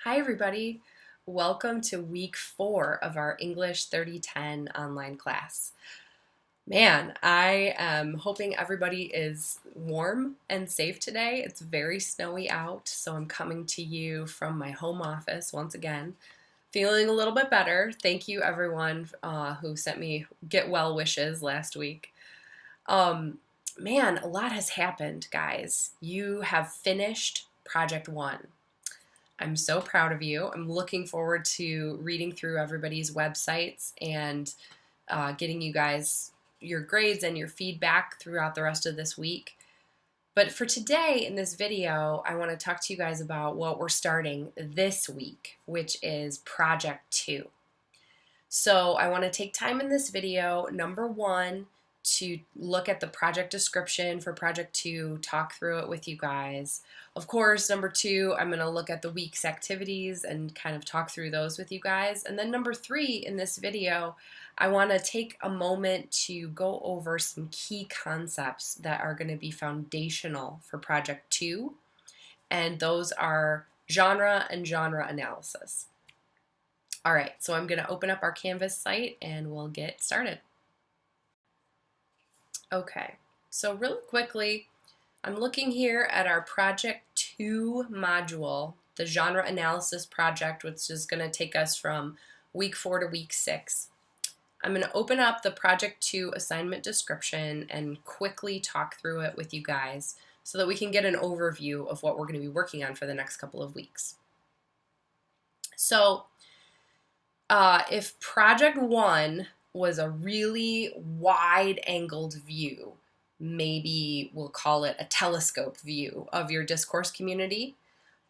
Hi everybody, welcome to week 4 of our English 3010 online class. Man, I am hoping everybody is warm and safe today. It's very snowy out, so I'm coming to you from my home office once again. Feeling a little bit better. Thank you everyone who sent me get well wishes last week. Man, a lot has happened, guys. You have finished Project 1. I'm so proud of you. I'm looking forward to reading through everybody's websites and getting you guys your grades and your feedback throughout the rest of this week. But for today in this video, I want to talk to you guys about what we're starting this week, which is Project 2. So I want to take time in this video, number 1, to look at the project description for Project 2, talk through it with you guys. Of course, number 2, I'm going to look at the week's activities and kind of talk through those with you guys. And then number 3 in this video, I want to take a moment to go over some key concepts that are going to be foundational for Project 2, and those are genre and genre analysis. All right, so I'm going to open up our Canvas site and we'll get started. Okay, so really quickly, I'm looking here at our Project 2 module, the genre analysis project, which is going to take us from week 4 to week 6. I'm going to open up the Project 2 assignment description and quickly talk through it with you guys so that we can get an overview of what we're going to be working on for the next couple of weeks. So, if Project 1 was a really wide-angled view, maybe we'll call it a telescope view of your discourse community,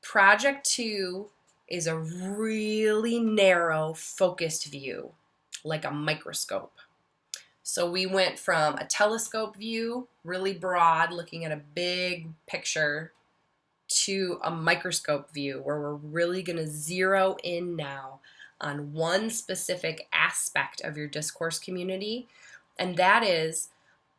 Project 2 is a really narrow, focused view, like a microscope. So we went from a telescope view, really broad, looking at a big picture, to a microscope view where we're really going to zero in now on one specific aspect of your discourse community, and that is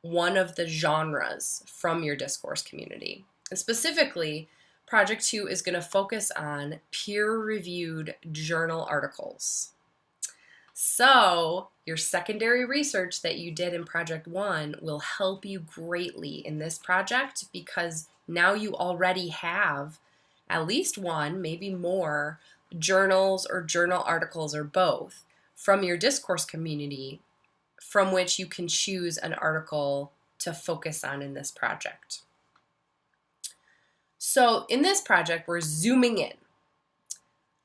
one of the genres from your discourse community. And specifically, Project 2 is going to focus on peer-reviewed journal articles. So your secondary research that you did in Project 1 will help you greatly in this project because now you already have at least one, maybe more, journals or journal articles or both from your discourse community from which you can choose an article to focus on in this project. So in this project, we're zooming in.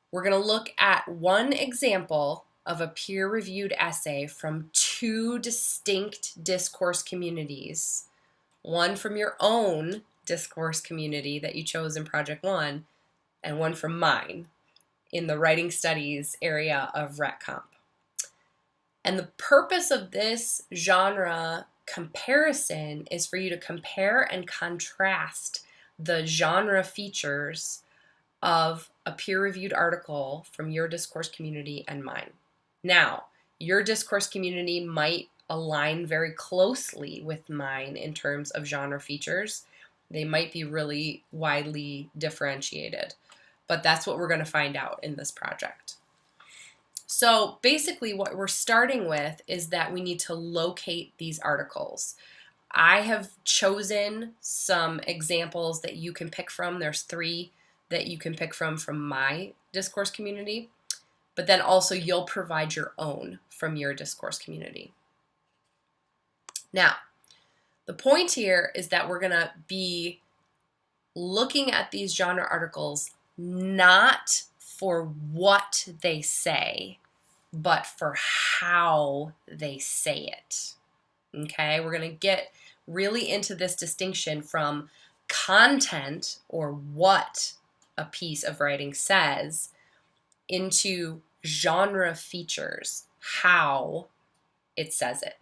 We're going to look at one example of a peer-reviewed essay from 2 distinct discourse communities, one from your own discourse community that you chose in Project 1, and one from mine in the writing studies area of RetComp. And the purpose of this genre comparison is for you to compare and contrast the genre features of a peer-reviewed article from your discourse community and mine. Now, your discourse community might align very closely with mine in terms of genre features. They might be really widely differentiated, but that's what we're going to find out in this project. So basically what we're starting with is that we need to locate these articles. I have chosen some examples that you can pick from. There's 3 that you can pick from my discourse community, but then also you'll provide your own from your discourse community. Now, the point here is that we're going to be looking at these genre articles not for what they say, but for how they say it. Okay, we're going to get really into this distinction from content, or what a piece of writing says, into genre features, how it says it.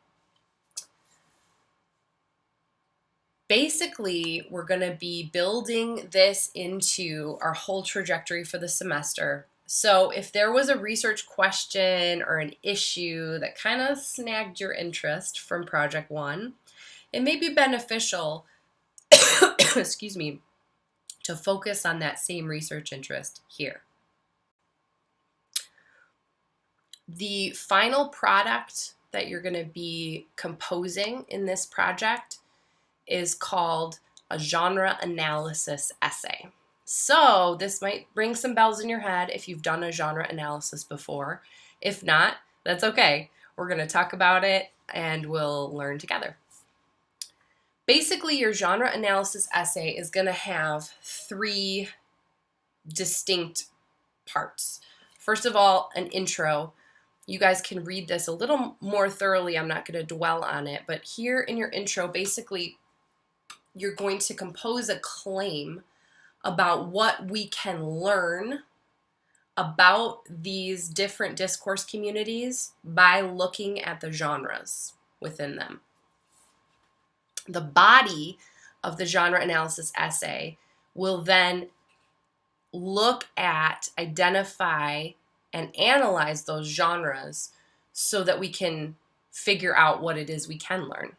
Basically, we're going to be building this into our whole trajectory for the semester. So if there was a research question or an issue that kind of snagged your interest from Project 1, it may be beneficial, excuse me, to focus on that same research interest here. The final product that you're going to be composing in this project is called a genre analysis essay. So this might ring some bells in your head if you've done a genre analysis before. If not, that's okay. We're going to talk about it and we'll learn together. Basically, your genre analysis essay is going to have 3 distinct parts. First of all, an intro. You guys can read this a little more thoroughly. I'm not going to dwell on it, but here in your intro, basically, you're going to compose a claim about what we can learn about these different discourse communities by looking at the genres within them. The body of the genre analysis essay will then look at, identify, and analyze those genres so that we can figure out what it is we can learn.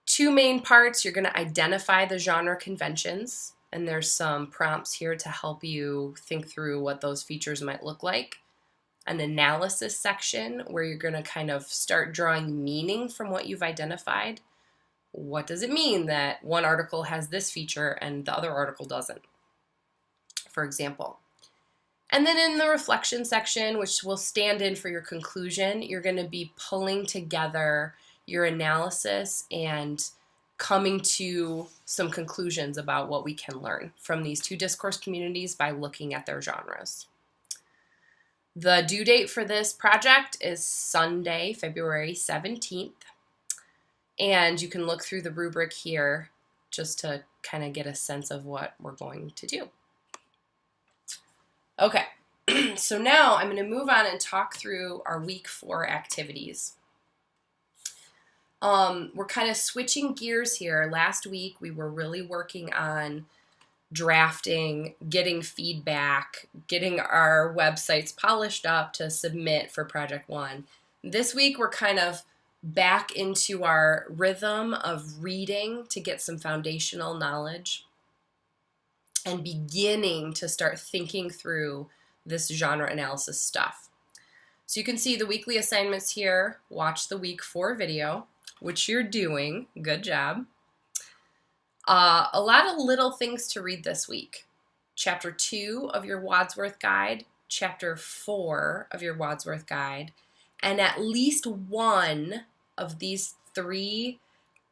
2 main parts. You're going to identify the genre conventions, and there's some prompts here to help you think through what those features might look like. An analysis section where you're going to kind of start drawing meaning from what you've identified. What does it mean that one article has this feature and the other article doesn't, for example? And then in the reflection section, which will stand in for your conclusion, you're going to be pulling together your analysis and coming to some conclusions about what we can learn from these 2 discourse communities by looking at their genres. The due date for this project is Sunday, February 17th. And you can look through the rubric here just to kind of get a sense of what we're going to do. Okay, so now I'm going to move on and talk through our week 4 activities. We're kind of switching gears here. Last week we were really working on drafting, getting feedback, getting our websites polished up to submit for Project 1. This week we're kind of back into our rhythm of reading to get some foundational knowledge and beginning to start thinking through this genre analysis stuff. So you can see the weekly assignments here. Watch the week 4 video, which you're doing. Good job. A lot of little things to read this week. Chapter 2 of your Wadsworth Guide, Chapter 4 of your Wadsworth Guide, and at least one of these 3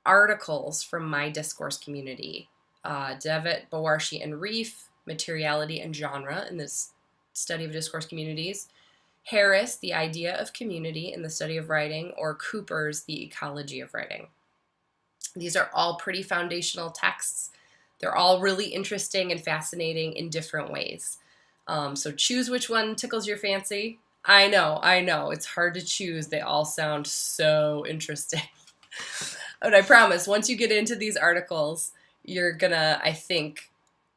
articles from my discourse community. Devitt, Bawarshi, and Reif, Materiality and Genre in this study of discourse communities. Harris, The Idea of Community in the Study of Writing, or Cooper's The Ecology of Writing. These are all pretty foundational texts. They're all really interesting and fascinating in different ways. So choose which one tickles your fancy. I know, it's hard to choose. They all sound so interesting. But I promise, once you get into these articles, you're gonna, I think,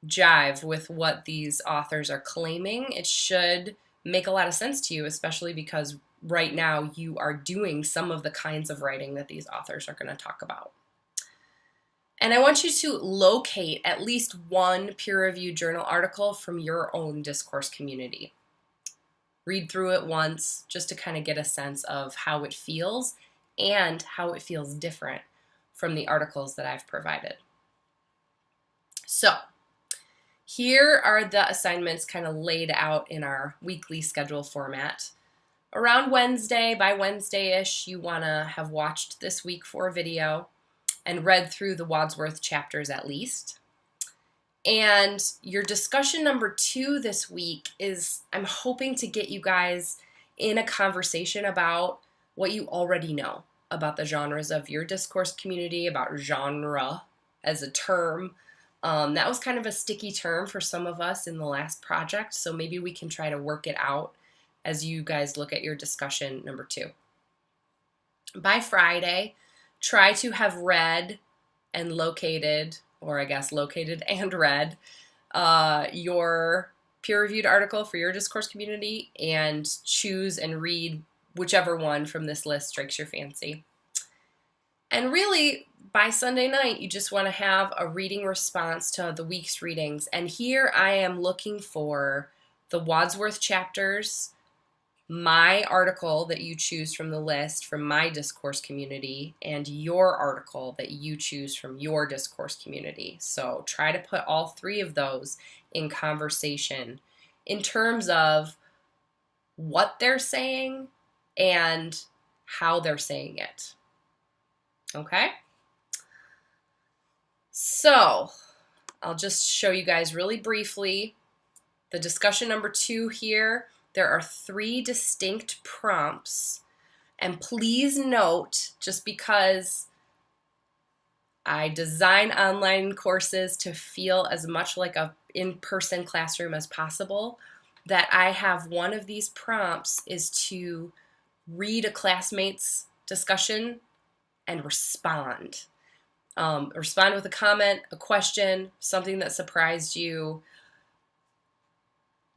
jive with what these authors are claiming. It should make a lot of sense to you, especially because right now you are doing some of the kinds of writing that these authors are going to talk about. And I want you to locate at least one peer-reviewed journal article from your own discourse community. Read through it once just to kind of get a sense of how it feels and how it feels different from the articles that I've provided. So here are the assignments kind of laid out in our weekly schedule format. Around Wednesday, by Wednesday-ish, you want to have watched this week 4 video and read through the Wadsworth chapters at least. And your discussion number 2 this week is, I'm hoping to get you guys in a conversation about what you already know about the genres of your discourse community, about genre as a term. That was kind of a sticky term for some of us in the last project, so maybe we can try to work it out as you guys look at your discussion number 2. By Friday, try to have read and located, or I guess located and read, your peer-reviewed article for your discourse community and choose and read whichever one from this list strikes your fancy. And really, by Sunday night, you just want to have a reading response to the week's readings. And here I am looking for the Wadsworth chapters, my article that you choose from the list from my discourse community, and your article that you choose from your discourse community. So try to put all three of those in conversation in terms of what they're saying and how they're saying it. Okay? So I'll just show you guys really briefly the discussion number 2 here. There are 3 distinct prompts, and please note, just because I design online courses to feel as much like a in-person classroom as possible, that I have one of these prompts is to read a classmate's discussion and respond. Respond with a comment, a question, something that surprised you.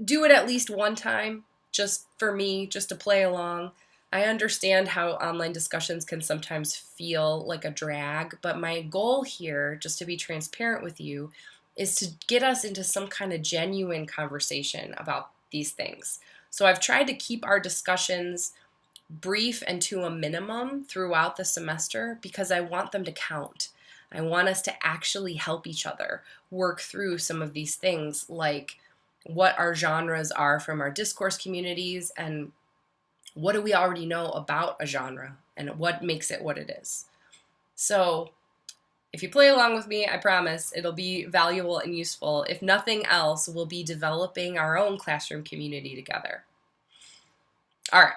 Do it at least one time, just for me, just to play along. I understand how online discussions can sometimes feel like a drag, but my goal here, just to be transparent with you, is to get us into some kind of genuine conversation about these things. So I've tried to keep our discussions brief and to a minimum throughout the semester because I want them to count. I want us to actually help each other work through some of these things, like what our genres are from our discourse communities, and what do we already know about a genre and what makes it what it is. So if you play along with me, I promise it'll be valuable and useful. If nothing else, we'll be developing our own classroom community together. All right.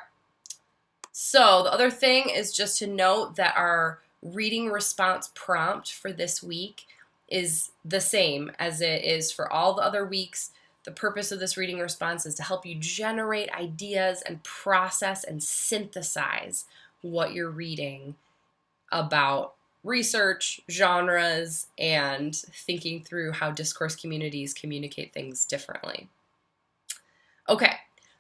So the other thing is just to note that our reading response prompt for this week is the same as it is for all the other weeks. The purpose of this reading response is to help you generate ideas and process and synthesize what you're reading about research, genres, and thinking through how discourse communities communicate things differently. Okay,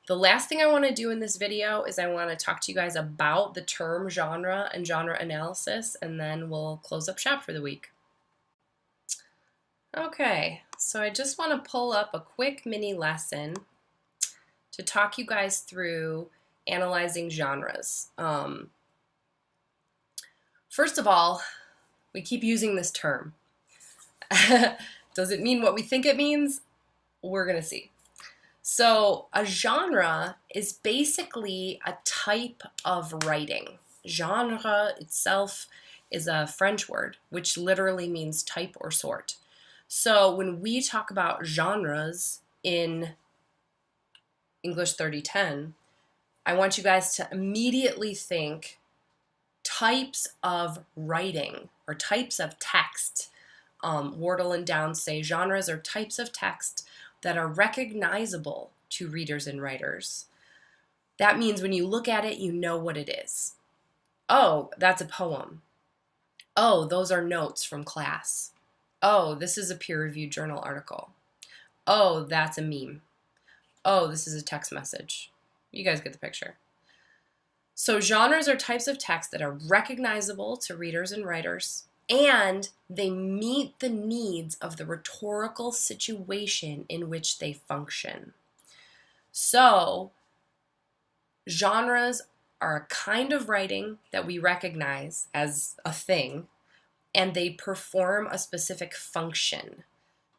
the last thing I want to do in this video is I want to talk to you guys about the term genre and genre analysis, and then we'll close up shop for the week. Okay, so I just want to pull up a quick mini lesson to talk you guys through analyzing genres. First of all, we keep using this term. Does it mean what we think it means? We're going to see. So a genre is basically a type of writing. Genre itself is a French word, which literally means type or sort. So when we talk about genres in English 3010, I want you guys to immediately think types of writing or types of text. Wardle and Downs say genres are types of text that are recognizable to readers and writers. That means when you look at it, you know what it is. Oh, that's a poem. Oh, those are notes from class. Oh, this is a peer-reviewed journal article. Oh, that's a meme. Oh, this is a text message. You guys get the picture. So genres are types of text that are recognizable to readers and writers, and they meet the needs of the rhetorical situation in which they function. So genres are a kind of writing that we recognize as a thing, and they perform a specific function.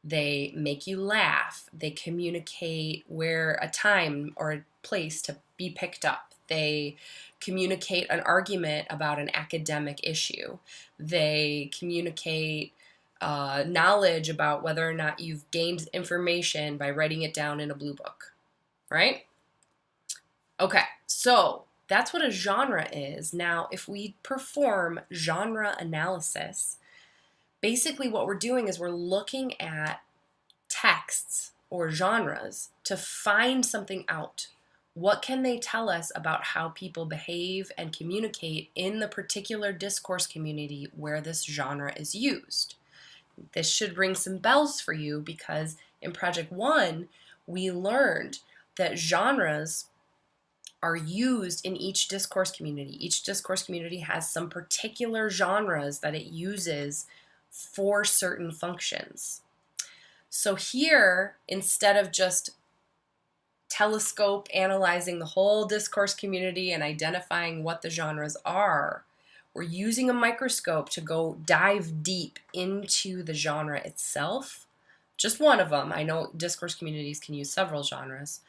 They make you laugh. They communicate where a time or a place to be picked up. They communicate an argument about an academic issue. They communicate knowledge about whether or not you've gained information by writing it down in a blue book, right? Okay, so that's what a genre is. Now, if we perform genre analysis, basically what we're doing is we're looking at texts or genres to find something out. What can they tell us about how people behave and communicate in the particular discourse community where this genre is used? This should ring some bells for you because in Project 1, we learned that genres are used in each discourse community. Each discourse community has some particular genres that it uses for certain functions. So here, instead of just telescope analyzing the whole discourse community and identifying what the genres are. We're using a microscope to go dive deep into the genre itself. Just one of them. I know discourse communities can use several genres.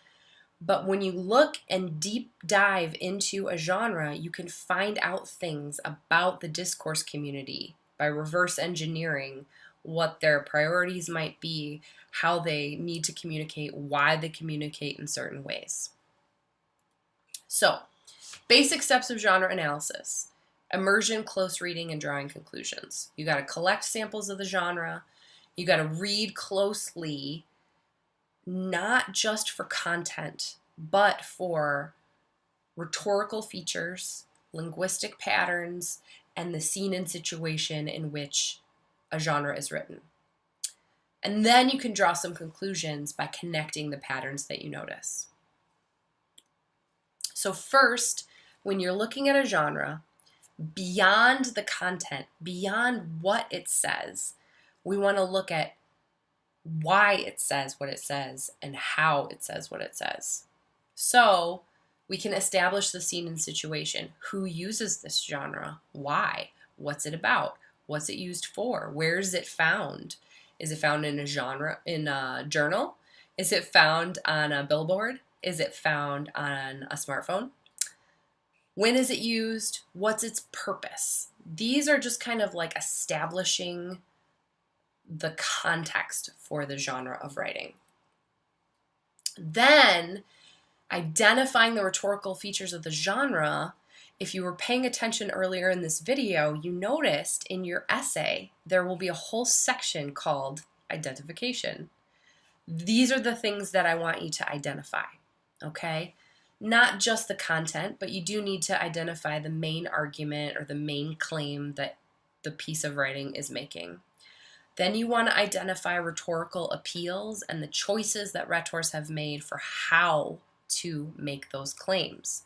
But when you look and deep dive into a genre, you can find out things about the discourse community by reverse engineering what their priorities might be, how they need to communicate, why they communicate in certain ways. So, basic steps of genre analysis: immersion, close reading, and drawing conclusions. You got to collect samples of the genre. You got to read closely, not just for content, but for rhetorical features, linguistic patterns, and the scene and situation in which a genre is written. And then you can draw some conclusions by connecting the patterns that you notice. So first, when you're looking at a genre, beyond the content, beyond what it says, we want to look at why it says what it says and how it says what it says. So we can establish the scene and situation. Who uses this genre? Why? What's it about? What's it used for? Where is it found? Is it found in a journal? Is it found on a billboard? Is it found on a smartphone? When is it used? What's its purpose? These are just kind of like establishing the context for the genre of writing. Then, identifying the rhetorical features of the genre. If you were paying attention earlier in this video, you noticed in your essay there will be a whole section called identification. These are the things that I want you to identify, okay? Not just the content, but you do need to identify the main argument or the main claim that the piece of writing is making. Then you want to identify rhetorical appeals and the choices that rhetors have made for how to make those claims.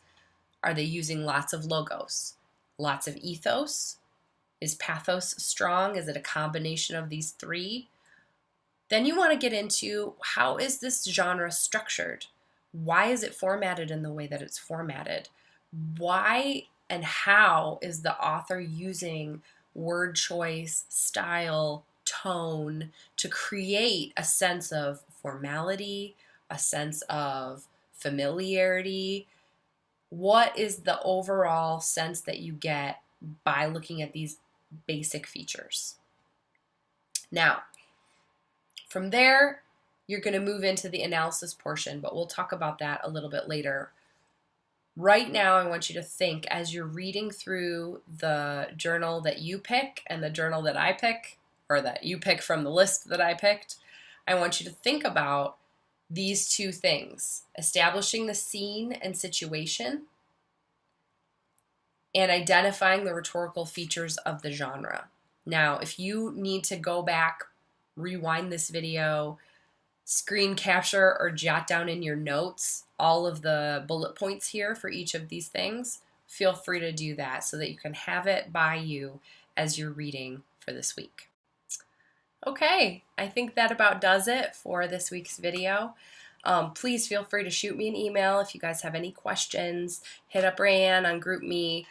Are they using lots of logos? Lots of ethos? Is pathos strong? Is it a combination of these three? Then you want to get into, how is this genre structured? Why is it formatted in the way that it's formatted? Why and how is the author using word choice, style, tone to create a sense of formality, a sense of familiarity? What is the overall sense that you get by looking at these basic features? Now, from there, you're going to move into the analysis portion, but we'll talk about that a little bit later. Right now, I want you to think, as you're reading through the journal that you pick and the journal that I pick, or that you pick from the list that I picked, I want you to think about these two things: establishing the scene and situation, and identifying the rhetorical features of the genre. Now, if you need to go back, rewind this video, screen capture, or jot down in your notes all of the bullet points here for each of these things, feel free to do that so that you can have it by you as you're reading for this week. Okay, I think that about does it for this week's video. Please feel free to shoot me an email if you guys have any questions. Hit up Rayanne on GroupMe.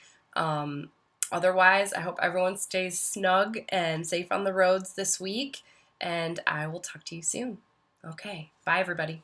Otherwise, I hope everyone stays snug and safe on the roads this week, and I will talk to you soon. Okay, bye everybody.